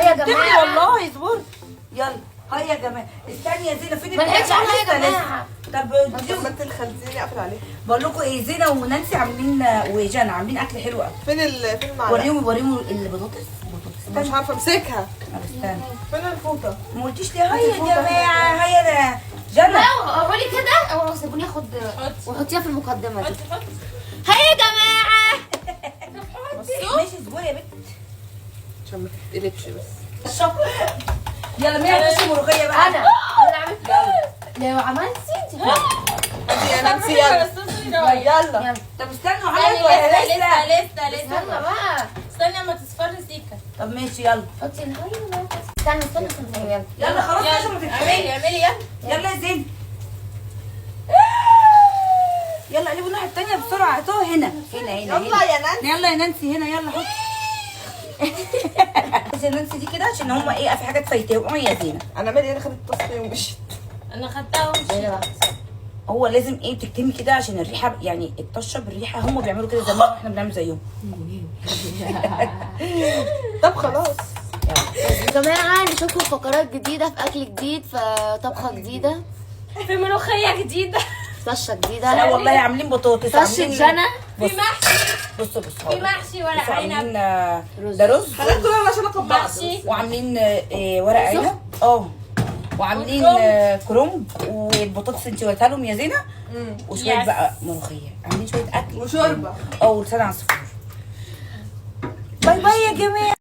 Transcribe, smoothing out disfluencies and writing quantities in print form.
يا جماعه والله اصبر. يلا هاي يا جماعه. استني يا زينه فين ما لقيتش انا يا جماعه. طب ما انت اللي خليتيني اقفل عليك. بقول لكم ايه، زينه ونانسي عاملين وجانا عاملين اكل حلو قوي. فين المعلقه؟ وريهم البطاطس. مش عارفه امسكها. استنى فين الفوطه؟ ما قلتيش ليه؟ هيا يا جماعه هيا جنى. قولي كده او سيبوني اخد وحطيها في المقدمه دي. حط. هيا يا جماعه. ماشي اصبري يا بنت عشان ما تتقلبش بس. يلا مين هتخش ملوخيه بقى؟ انا عملت لو عملتي انت انت يا نانسي يلا. يلا. يلا طب استنوا يعني عملت ولا لسه يلا بقى. استني اما تصفر سيكه. طب ماشي يلا. حطي الهاي. استنى يلا. يلا خلاص عشان ما تتحرقش. اعملي يلا. يلا يا زين. يلا قلبوا الناحيه الثانيه بسرعه. اهو هنا يلا يا نانسي. يلا يا نانسي هنا. يلا حطي. بس يا نانسي دي كده عشان هما ايه، في حاجات فايتاهم. قومي يا زينه. انا مالي، انا خدت التصفيه ومشيت. انا خدتها ومشيت. هو لازم ايه تكتمي كده عشان الريحه، يعني الطشه بالريحه. هم بيعملوا كده زمان واحنا بنعمل زيهم. طب خلاص. يا جماعه نشوفكم فقرات جديده في اكل جديد، في طبخه جديده، في ملوخيه جديده. طشه لا جديده. والله عاملين بطاطس. طشه جنى. في محشي. بصوا في محشي ورق عنب. عاملين ده رز هناكل كلنا عشان اكل بعض. محشي. وعاملين ورق عنب. وعاملين كرنب والبطاطس انت وريتها لهم يا زينه. وشويه يس. بقى ملوخيه. عاملين شويه اكل وشوربه. ولسان عصفور. باي باي يا جماعه.